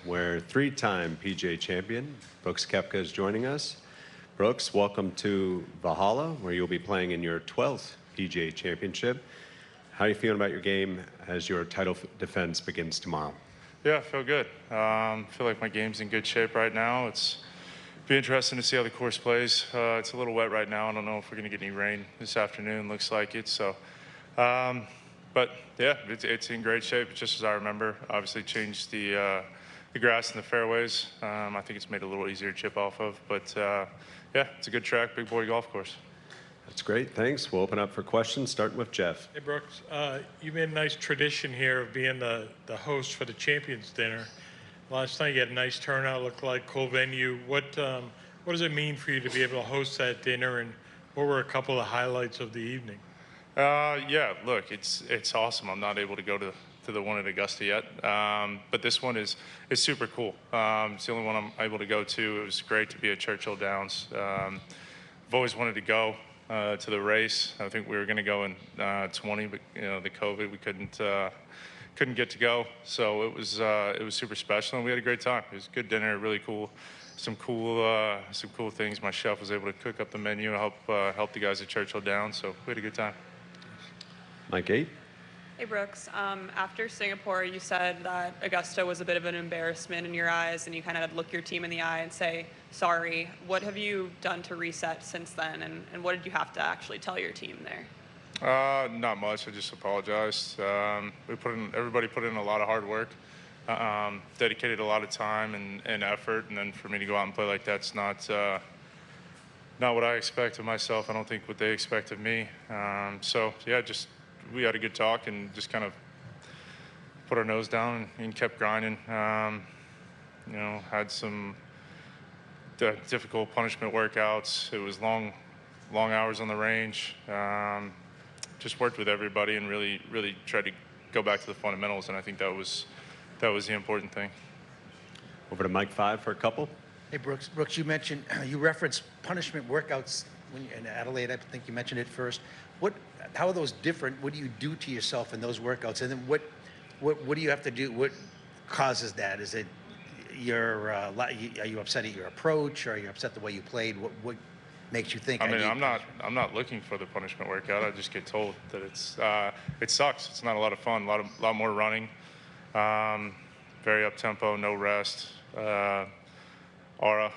where three-time PGA champion Brooks Koepka is joining us. Brooks, welcome to Valhalla, where you'll be playing in your 12th PGA championship. How are you feeling about your game as your title defense begins tomorrow? Yeah, I feel good. Feel like my game's in good shape right now. It's be interesting to see how the course plays. It's a little wet right now. I don't know if we're going to get any rain this afternoon. Looks like it. So, but yeah, it's in great shape, just as I remember. Obviously, changed the grass and the fairways. I think it's made it a little easier to chip off of. But yeah, it's a good track, big boy golf course. That's great. Thanks. We'll open up for questions, starting with Jeff. Hey, Brooks, you made a nice tradition here of being the host for the Champions Dinner. Last night you had a nice turnout, looked like cool venue. What does it mean for you to be able to host that dinner, and what were a couple of highlights of the evening? Yeah, look, it's awesome. I'm not able to go to the one at Augusta yet, but this one is super cool. It's the only one I'm able to go to. It was great to be at Churchill Downs. I've always wanted to go to the race. I think we were going to go in 20, but the COVID, we couldn't get to go. So it was super special, and we had a great time. It was a good dinner, really cool. Some cool things. My chef was able to cook up the menu and help the guys at Churchill Downs. So we had a good time. Mike 8. Hey Brooks, after Singapore, you said that Augusta was a bit of an embarrassment in your eyes, and you kind of had to look your team in the eye and say, sorry. What have you done to reset since then, and what did you have to actually tell your team there? Not much. I just apologized. Everybody put in a lot of hard work, dedicated a lot of time and effort, and then for me to go out and play like that's not what I expect of myself. I don't think what they expect of me. So yeah, we had a good talk and just kind of put our nose down and kept grinding. Had some difficult punishment workouts. It was long hours on the range. Just worked with everybody and really tried to go back to the fundamentals, and I think that was the important thing. Over to Mike 5 for a couple. Hey, Brooks, you mentioned, you referenced punishment workouts in Adelaide. I think you mentioned it first. How are those different? What do you do to yourself in those workouts? And then what do you have to do? What causes that? Is it are you upset at your approach? Or are you upset the way you played? What makes you think? I'm not looking for the punishment workout. I just get told that it sucks. It's not a lot of fun. A lot more running. Very up tempo, no rest. Aura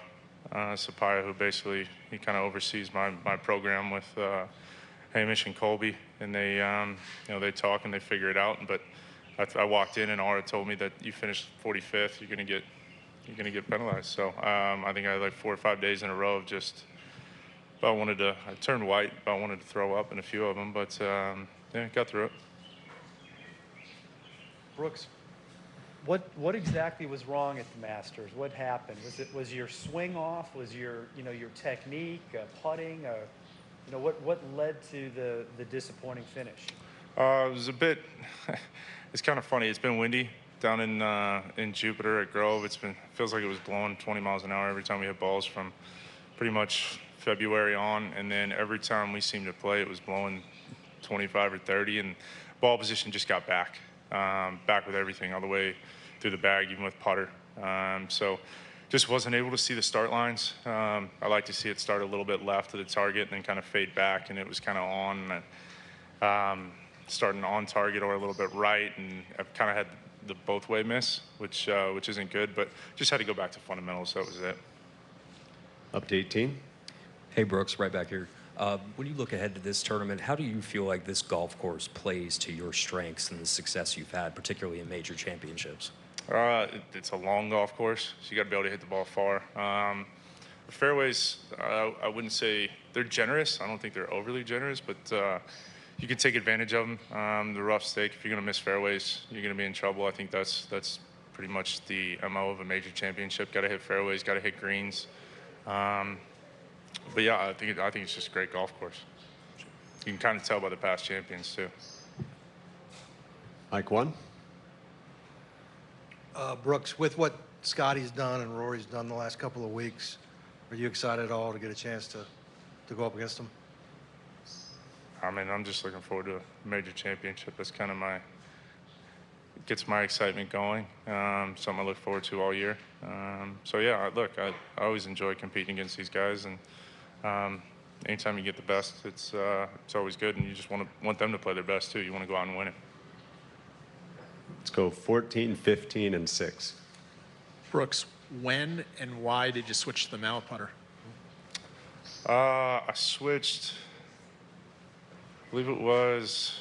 Sapaya, who basically he kind of oversees my program with Hamish and Colby, and they talk and they figure it out. But I walked in and Aura told me that you finished 45th, you're gonna get penalized. So I think I had like 4 or 5 days in a row of just I turned white, but I wanted to throw up in a few of them, but yeah, got through it. Brooks, what exactly was wrong at the Masters? What happened? Was your swing off? Was your technique, putting? What led to the disappointing finish? It was a bit. It's kind of funny. It's been windy down in Jupiter at Grove. Feels like it was blowing 20 miles an hour every time we hit balls from pretty much February on, and then every time we seemed to play, it was blowing 25 or 30, and ball position just got back with everything all the way through the bag, even with putter. So just wasn't able to see the start lines. I like to see it start a little bit left of the target and then kind of fade back, and it was kind of on, starting on target or a little bit right, and I've kind of had the both-way miss, which isn't good, but just had to go back to fundamentals, so that was it. Up to 18. Hey, Brooks, right back here. When you look ahead to this tournament, how do you feel like this golf course plays to your strengths and the success you've had, particularly in major championships? It's a long golf course, so you got to be able to hit the ball far. The fairways, I wouldn't say they're generous. I don't think they're overly generous, but you can take advantage of them. The rough stake, if you're going to miss fairways, you're going to be in trouble. I think that's pretty much the MO of a major championship. Got to hit fairways, got to hit greens. But yeah, I think it's just a great golf course. You can kind of tell by the past champions too. Mike 1. Brooks, with what Scotty's done and Rory's done the last couple of weeks, are you excited at all to get a chance to go up against them? I mean, I'm just looking forward to a major championship. That's kind of gets my excitement going. Something I look forward to all year. So yeah, look, I always enjoy competing against these guys, and anytime you get the best, it's always good, and you just want them to play their best too. You want to go out and win it. Let's go 14, 15, and 6. Brooks, when and why did you switch to the mallet putter? I switched, I believe it was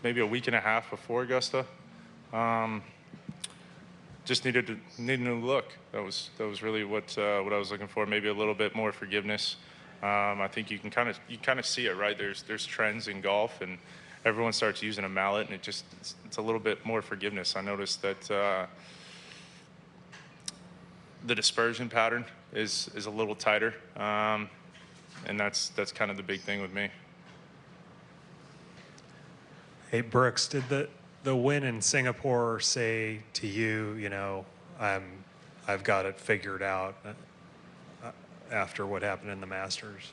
maybe a week and a half before Augusta. Just needed a new look. That was really what I was looking for. Maybe a little bit more forgiveness. I think you kind of see it, right? There's trends in golf, and everyone starts using a mallet, and it's a little bit more forgiveness. I noticed that the dispersion pattern is a little tighter, and that's kind of the big thing with me. Hey, Brooks, did the win in Singapore say to you, I've got it figured out after what happened in the Masters?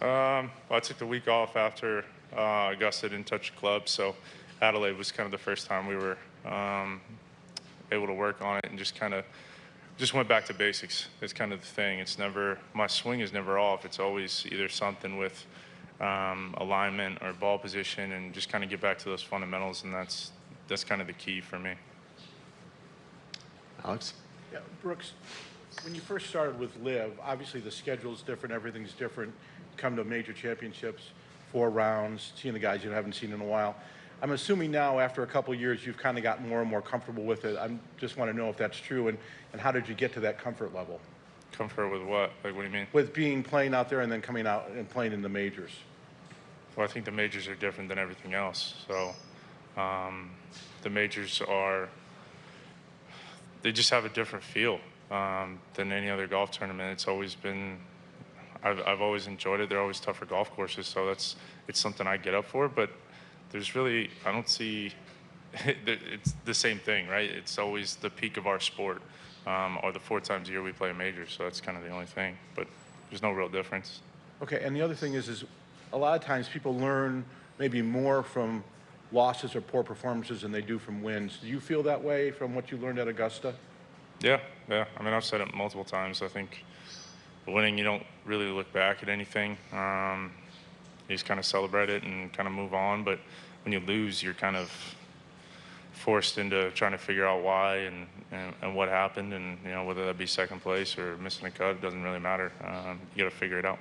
Well, I took the week off after Augusta didn't touch the club, so Adelaide was kind of the first time we were able to work on it, and just went back to basics. It's kind of the thing. My swing is never off. It's always either something with alignment or ball position, and just kind of get back to those fundamentals, and that's kind of the key for me. Alex? Yeah, Brooks, when you first started with LIV, obviously the schedule's different, everything's different. You come to major championships, 4 rounds, seeing the guys you haven't seen in a while. I'm assuming now, after a couple of years, you've kind of gotten more and more comfortable with it. I just want to know if that's true, and how did you get to that comfort level? Comfort with what? Like, what do you mean? With playing out there and then coming out and playing in the majors. Well, I think the majors are different than everything else. So the majors they just have a different feel than any other golf tournament. It's always been, I've always enjoyed it. They're always tougher golf courses, so it's something I get up for. But I don't see, it's the same thing, right? It's always the peak of our sport, or the 4 times a year we play a major. So that's kind of the only thing. But there's no real difference. Okay, and the other thing is a lot of times people learn maybe more from losses or poor performances than they do from wins. Do you feel that way from what you learned at Augusta? Yeah. I mean, I've said it multiple times. I think winning, you don't really look back at anything. You just kind of celebrate it and kind of move on. But when you lose, you're kind of forced into trying to figure out why and what happened. And, whether that be second place or missing a cut, it doesn't really matter. You got to figure it out.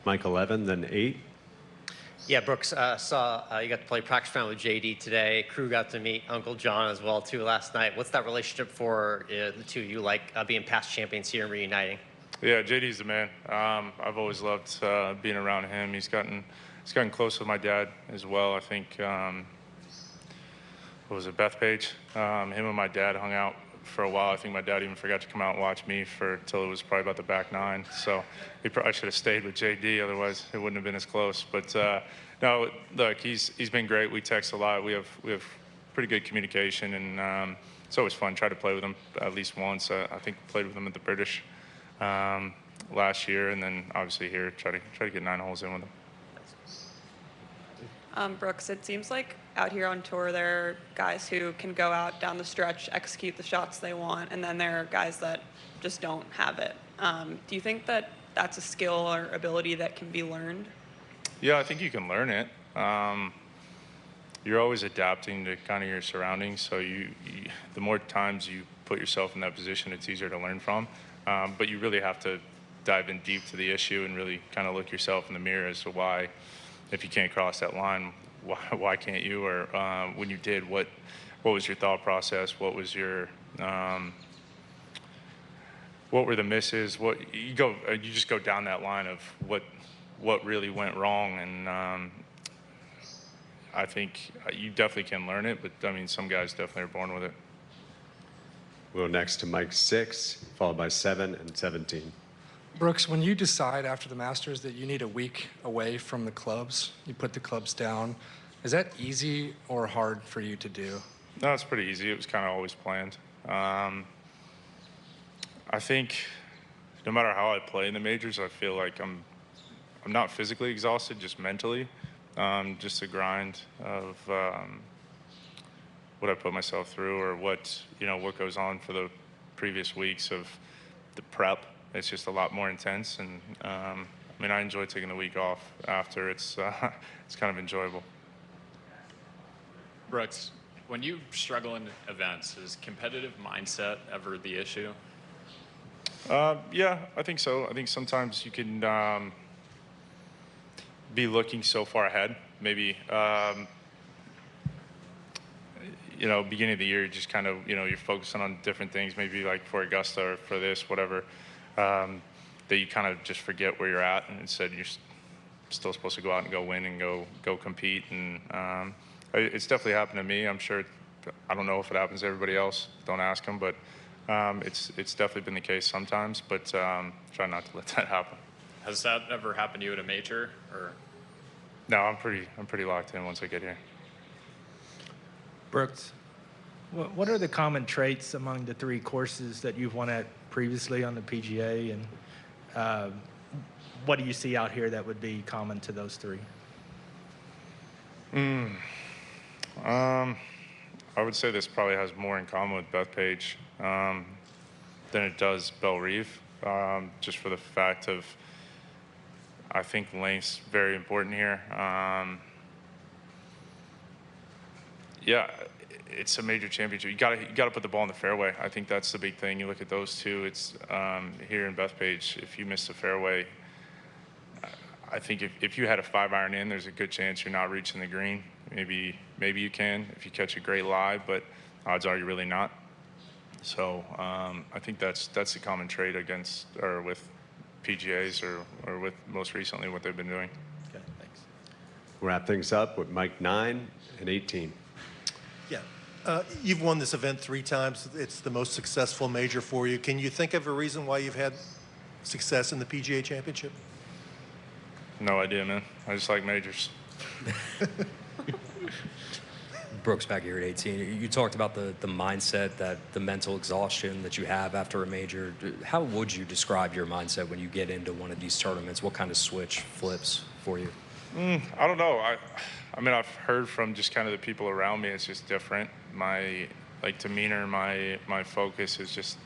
Mike 11, then 8. Yeah, Brooks, saw you got to play practice round with JD today. Crew got to meet Uncle John as well too last night. What's that relationship for the two of you like, being past champions here and reuniting? Yeah, JD's the man. I've always loved being around him. He's gotten close with my dad as well. I think what was it, Bethpage? Him and my dad hung out for a while. I think my dad even forgot to come out and watch me till it was probably about the back 9. So he probably should have stayed with JD, otherwise it wouldn't have been as close. But no, look, he's been great. We text a lot. We have pretty good communication, and it's always fun. Try to play with him at least once. I think we played with him at the British last year, and then obviously here try to get 9 holes in with him. Brooks, it seems like out here on tour, there are guys who can go out down the stretch, execute the shots they want, and then there are guys that just don't have it. Do you think that that's a skill or ability that can be learned? Yeah, I think you can learn it. You're always adapting to kind of your surroundings, so the more times you put yourself in that position, it's easier to learn from. But you really have to dive in deep to the issue and really kind of look yourself in the mirror as to why, if you can't cross that line, why can't you? Or when you did, what was your thought process? What was your what were the misses? You just go down that line of what really went wrong, and I think you definitely can learn it. But I mean, some guys definitely are born with it. We'll go next to Mike 6, followed by 7 and 17. Brooks, when you decide after the Masters that you need a week away from the clubs, you put the clubs down, is that easy or hard for you to do? No, it's pretty easy. It was kind of always planned. I think no matter how I play in the majors, I feel like I'm not physically exhausted, just mentally. just the grind of what I put myself through, or what goes on for the previous weeks of the prep. It's just a lot more intense, and I enjoy taking the week off after. It's kind of enjoyable. Brooks, when you struggle in events, is competitive mindset ever the issue? Yeah, I think so. I think sometimes you can be looking so far ahead. Maybe, beginning of the year, you just kind of, you're focusing on different things, maybe like for Augusta or for this, whatever, that you kind of just forget where you're at, and instead you're still supposed to go out and go win and go compete. And it's definitely happened to me. I'm sure, I don't know if it happens to everybody else. Don't ask them, but it's definitely been the case sometimes, but try not to let that happen. Has that ever happened to you at a major, or? No, I'm pretty locked in once I get here. Brooks, what are the common traits among the 3 courses that you've won at previously on the PGA, and what do you see out here that would be common to those 3? I would say this probably has more in common with Bethpage than it does Bellerive, just for the fact of, I think length's very important here. Yeah, it's a major championship. You gotta put the ball in the fairway. I think that's the big thing. You look at those 2. It's here in Bethpage. If you miss the fairway, I think if you had a 5-iron in, there's a good chance you're not reaching the green. Maybe you can if you catch a great lie, but odds are you're really not. So I think that's the common trait against or with PGAs or with most recently what they've been doing. Okay, thanks. We'll wrap things up with Mike 9 and 18. Yeah. You've won this event 3 times. It's the most successful major for you. Can you think of a reason why you've had success in the PGA Championship? No idea, man. I just like majors. Brooks, back here at 18, you talked about the mindset, the mental exhaustion that you have after a major. How would you describe your mindset when you get into one of these tournaments? What kind of switch flips for you? I don't know. I've heard from just kind of the people around me, it's just different. My demeanor, my focus is just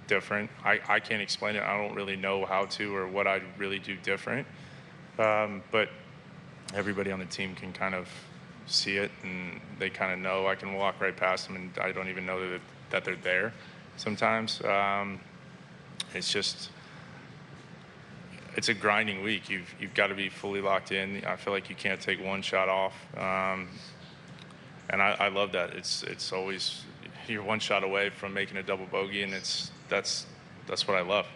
different. I can't explain it. I don't really know how to or what I'd really do different. But everybody on the team can kind of see it, and they kind of know. I can walk right past them, and I don't even know that they're there sometimes. It's a grinding week. You've got to be fully locked in. I feel like you can't take one shot off, and I love that. It's always, you're one shot away from making a double bogey, and that's what I love.